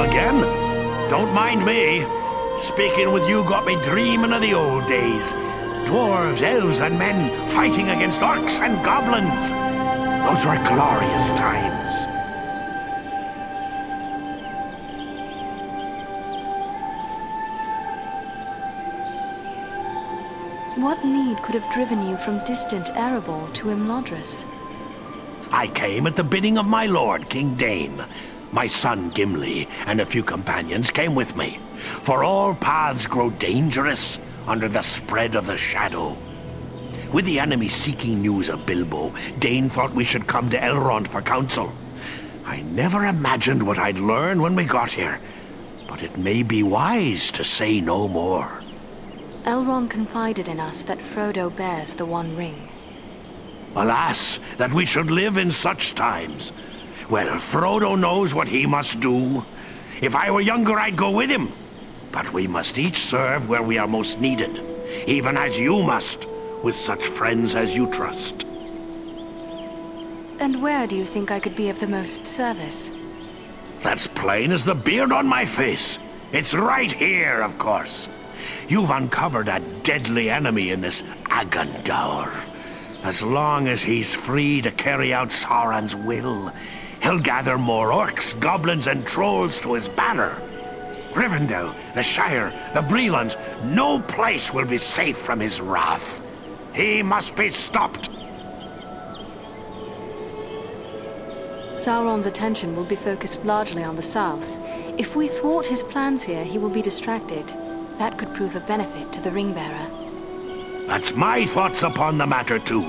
again. Don't mind me. Speaking with you got me dreaming of the old days. Dwarves, elves, and men fighting against orcs and goblins. Those were glorious times. What need could have driven you from distant Erebor to Imladris? I came at the bidding of my lord, King Dane. My son Gimli and a few companions came with me. For all paths grow dangerous under the spread of the shadow. With the enemy seeking news of Bilbo, Dane thought we should come to Elrond for counsel. I never imagined what I'd learn when we got here, but it may be wise to say no more. Elrond confided in us that Frodo bears the One Ring. Alas, that we should live in such times. Well, Frodo knows what he must do. If I were younger, I'd go with him. But we must each serve where we are most needed, even as you must, with such friends as you trust. And where do you think I could be of the most service? That's plain as the beard on my face. It's right here, of course. You've uncovered a deadly enemy in this Agandaur. As long as he's free to carry out Sauron's will, he'll gather more orcs, goblins, and trolls to his banner. Rivendell, the Shire, the Brelons, no place will be safe from his wrath. He must be stopped. Sauron's attention will be focused largely on the south. If we thwart his plans here, he will be distracted. That could prove a benefit to the Ringbearer. That's my thoughts upon the matter, too.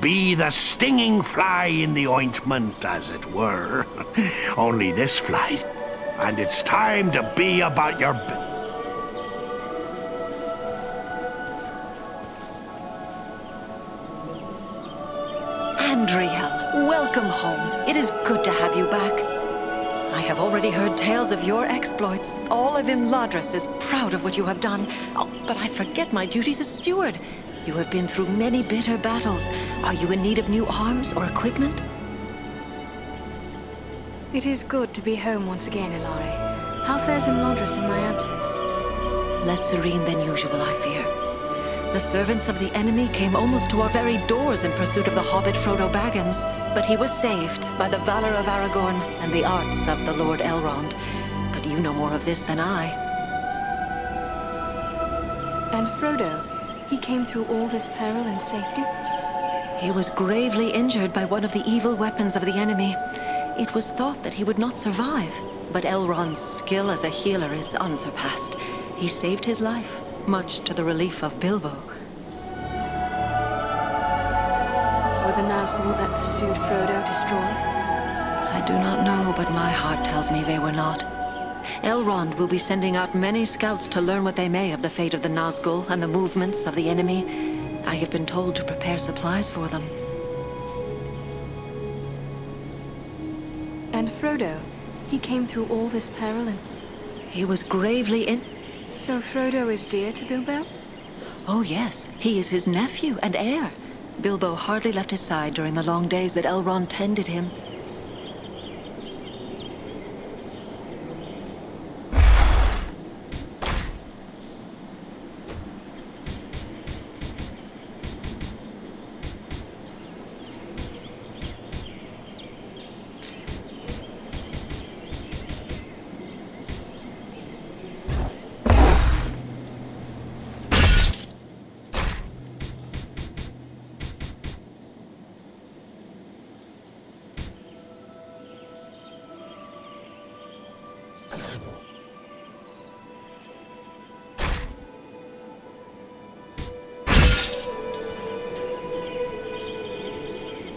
Be the stinging fly in the ointment, as it were. Only this fly. And it's time to be about your... Andriel, welcome home. It is good to have you back. I have already heard tales of your exploits. All of Imladris is proud of what you have done. Oh, but I forget my duties as steward. You have been through many bitter battles. Are you in need of new arms or equipment? It is good to be home once again, Ilari. How fares Imladris in my absence? Less serene than usual, I fear. The servants of the enemy came almost to our very doors in pursuit of the hobbit Frodo Baggins, but he was saved by the valor of Aragorn and the arts of the Lord Elrond. But you know more of this than I. And Frodo? He came through all this peril in safety? He was gravely injured by one of the evil weapons of the enemy. It was thought that he would not survive, but Elrond's skill as a healer is unsurpassed. He saved his life, much to the relief of Bilbo. Were the Nazgûl that pursued Frodo destroyed? I do not know, but my heart tells me they were not. Elrond will be sending out many scouts to learn what they may of the fate of the Nazgûl and the movements of the enemy. I have been told to prepare supplies for them. And Frodo? He came through all this peril and... He was gravely in... So Frodo is dear to Bilbo? Oh yes, he is his nephew and heir. Bilbo hardly left his side during the long days that Elrond tended him.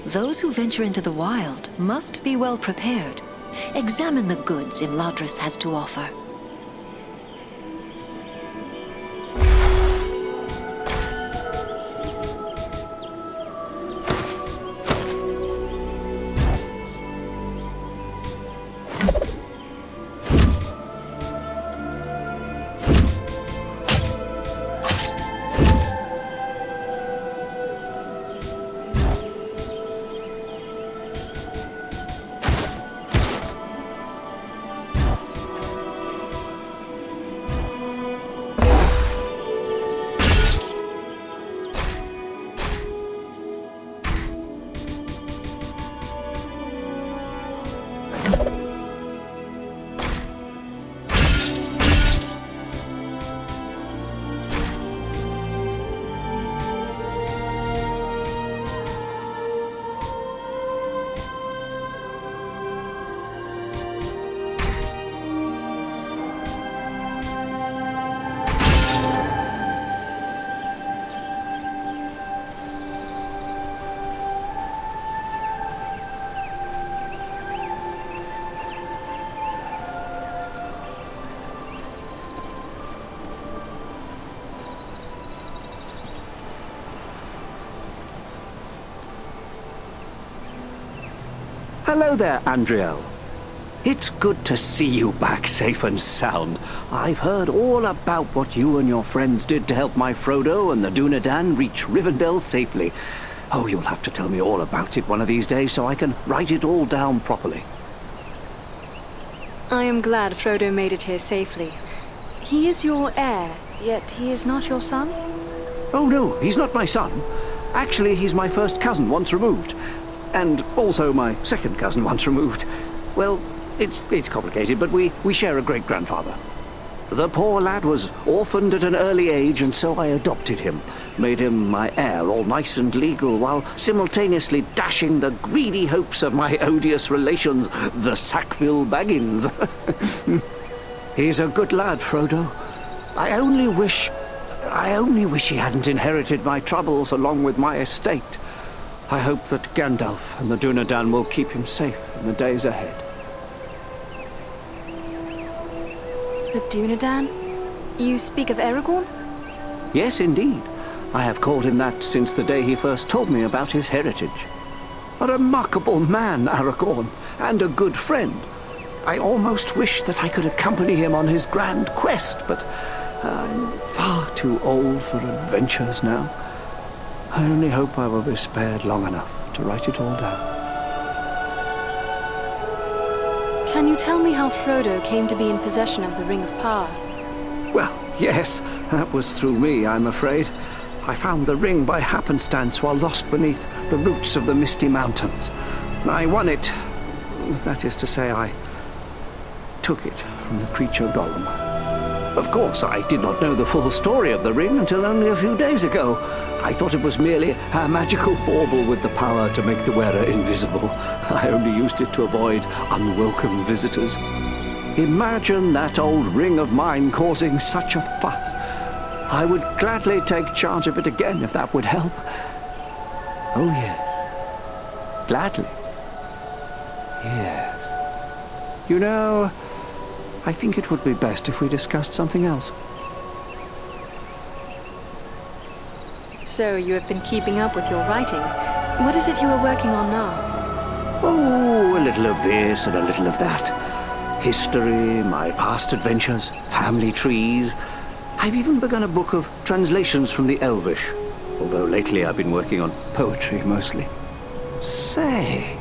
Those who venture into the wild must be well prepared. Examine the goods Imladris has to offer. Hello there, Andriel. It's good to see you back safe and sound. I've heard all about what you and your friends did to help my Frodo and the Dunedain reach Rivendell safely. Oh, you'll have to tell me all about it one of these days so I can write it all down properly. I am glad Frodo made it here safely. He is your heir, yet he is not your son? Oh no, he's not my son. Actually, he's my first cousin once removed. And also my second cousin once removed. Well, it's complicated, but we share a great-grandfather. The poor lad was orphaned at an early age, and so I adopted him. Made him my heir, all nice and legal, while simultaneously dashing the greedy hopes of my odious relations, the Sackville Baggins. He's a good lad, Frodo. I only wish he hadn't inherited my troubles along with my estate. I hope that Gandalf and the Dunedain will keep him safe in the days ahead. The Dunedain? You speak of Aragorn? Yes, indeed. I have called him that since the day he first told me about his heritage. A remarkable man, Aragorn, and a good friend. I almost wish that I could accompany him on his grand quest, but I'm far too old for adventures now. I only hope I will be spared long enough to write it all down. Can you tell me how Frodo came to be in possession of the Ring of Power? Well, yes, that was through me, I'm afraid. I found the ring by happenstance while lost beneath the roots of the Misty Mountains. I won it. That is to say, I took it from the creature Gollum. Of course, I did not know the full story of the ring until only a few days ago. I thought it was merely a magical bauble with the power to make the wearer invisible. I only used it to avoid unwelcome visitors. Imagine that old ring of mine causing such a fuss. I would gladly take charge of it again if that would help. Oh, yes. Gladly. Yes. You know, I think it would be best if we discussed something else. So you have been keeping up with your writing. What is it you are working on now? Oh, a little of this and a little of that. History, my past adventures, family trees. I've even begun a book of translations from the Elvish, although lately I've been working on poetry mostly. Say,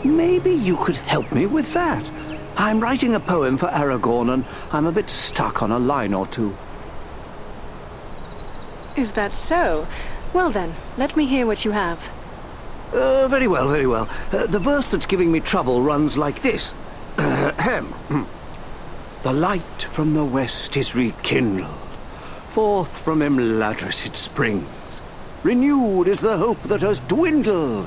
maybe you could help me with that. I'm writing a poem for Aragorn, and I'm a bit stuck on a line or two. Is that so? Well then, let me hear what you have. Very well, very well. The verse that's giving me trouble runs like this. The light from the west is rekindled. Forth from Imladris it springs. Renewed is the hope that has dwindled.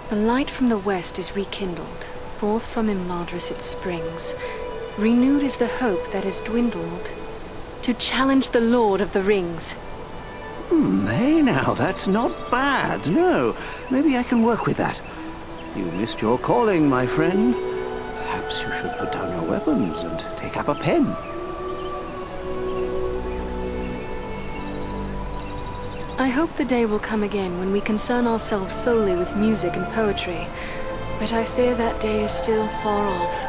The light from the west is rekindled. Forth from Imladris it springs. Renewed is the hope that has dwindled. To challenge the Lord of the Rings. Hey now, that's not bad. No, maybe I can work with that. You missed your calling, my friend. Perhaps you should put down your weapons and take up a pen. I hope the day will come again when we concern ourselves solely with music and poetry. But I fear that day is still far off.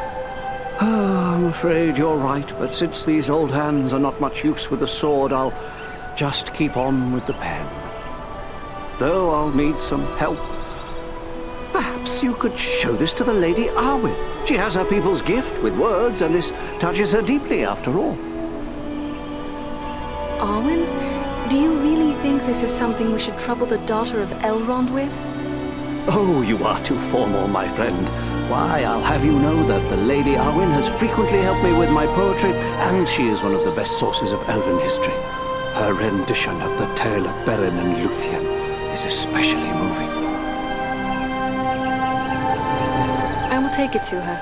Oh, I'm afraid you're right, but since these old hands are not much use with the sword, I'll just keep on with the pen. Though I'll need some help. Perhaps you could show this to the Lady Arwen. She has her people's gift with words, and this touches her deeply after all. Arwen? Do you really think this is something we should trouble the daughter of Elrond with? Oh, you are too formal, my friend. Why, I'll have you know that the Lady Arwen has frequently helped me with my poetry, and she is one of the best sources of elven history. Her rendition of the tale of Beren and Luthien is especially moving. I will take it to her.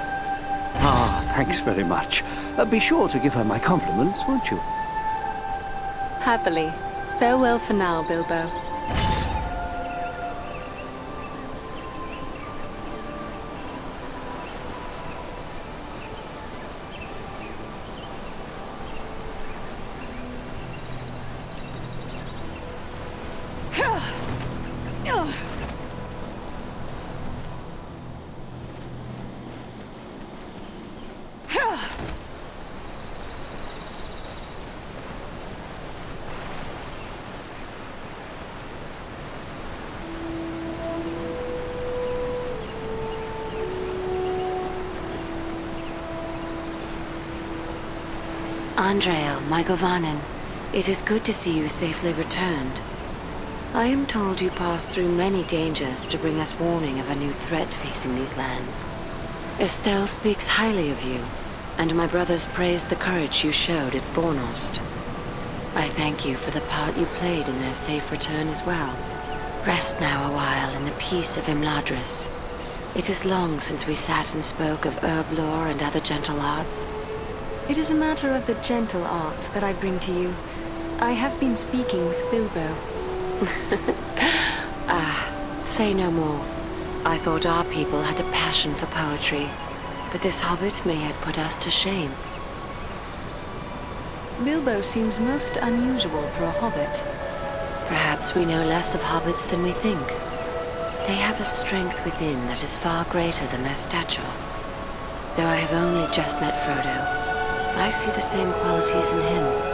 Ah, thanks very much. Be sure to give her my compliments, won't you? Happily. Farewell for now, Bilbo. Andreil, my Govanen, it is good to see you safely returned. I am told you passed through many dangers to bring us warning of a new threat facing these lands. Estelle speaks highly of you, and my brothers praised the courage you showed at Vornost. I thank you for the part you played in their safe return as well. Rest now a while in the peace of Imladris. It is long since we sat and spoke of herb lore and other gentle arts. It is a matter of the gentle art that I bring to you. I have been speaking with Bilbo. Say no more. I thought our people had a passion for poetry, but this hobbit may yet put us to shame. Bilbo seems most unusual for a hobbit. Perhaps we know less of hobbits than we think. They have a strength within that is far greater than their stature. Though I have only just met Frodo, I see the same qualities in him.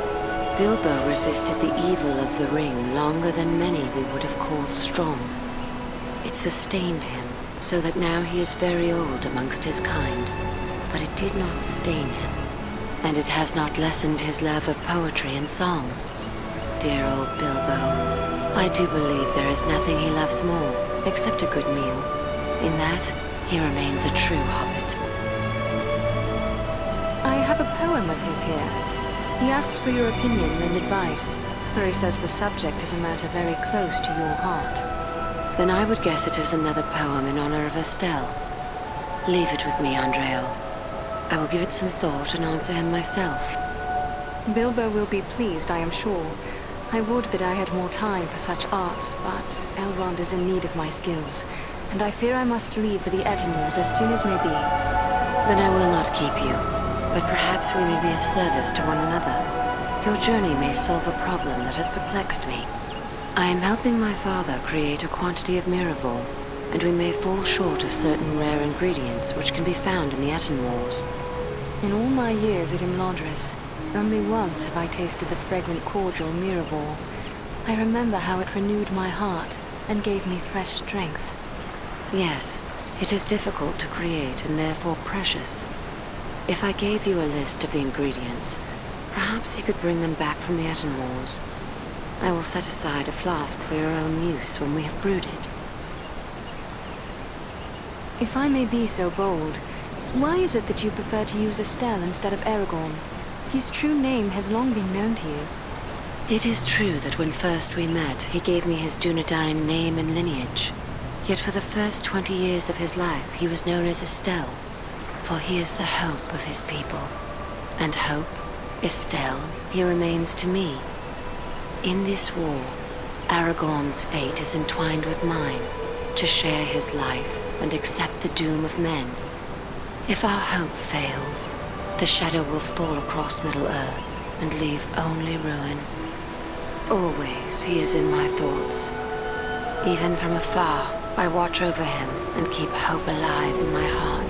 Bilbo resisted the evil of the ring longer than many we would have called strong. It sustained him, so that now he is very old amongst his kind, but it did not stain him. And it has not lessened his love of poetry and song. Dear old Bilbo. I do believe there is nothing he loves more, except a good meal. In that, he remains a true hobbit. I have a poem of his here. He asks for your opinion and advice, for he says the subject is a matter very close to your heart. Then I would guess it is another poem in honor of Estelle. Leave it with me, Andreil. I will give it some thought and answer him myself. Bilbo will be pleased, I am sure. I would that I had more time for such arts, but Elrond is in need of my skills, and I fear I must leave for the Ettenwalls as soon as may be. Then I will not keep you, but perhaps we may be of service to one another. Your journey may solve a problem that has perplexed me. I am helping my father create a quantity of Miraval, and we may fall short of certain rare ingredients which can be found in the Ettenwalls. In all my years at Imladris, only once have I tasted the fragrant cordial Miraval. I remember how it renewed my heart and gave me fresh strength. Yes, it is difficult to create and therefore precious. If I gave you a list of the ingredients, perhaps you could bring them back from the Ettenwalls. I will set aside a flask for your own use when we have brewed it. If I may be so bold, why is it that you prefer to use Estelle instead of Aragorn? His true name has long been known to you. It is true that when first we met, he gave me his Dunedain name and lineage. Yet for the first 20 years of his life, he was known as Estelle, for he is the hope of his people. And hope, Estelle, he remains to me. In this war, Aragorn's fate is entwined with mine, to share his life and accept the doom of men. If our hope fails, the shadow will fall across Middle-earth and leave only ruin. Always he is in my thoughts. Even from afar, I watch over him and keep hope alive in my heart.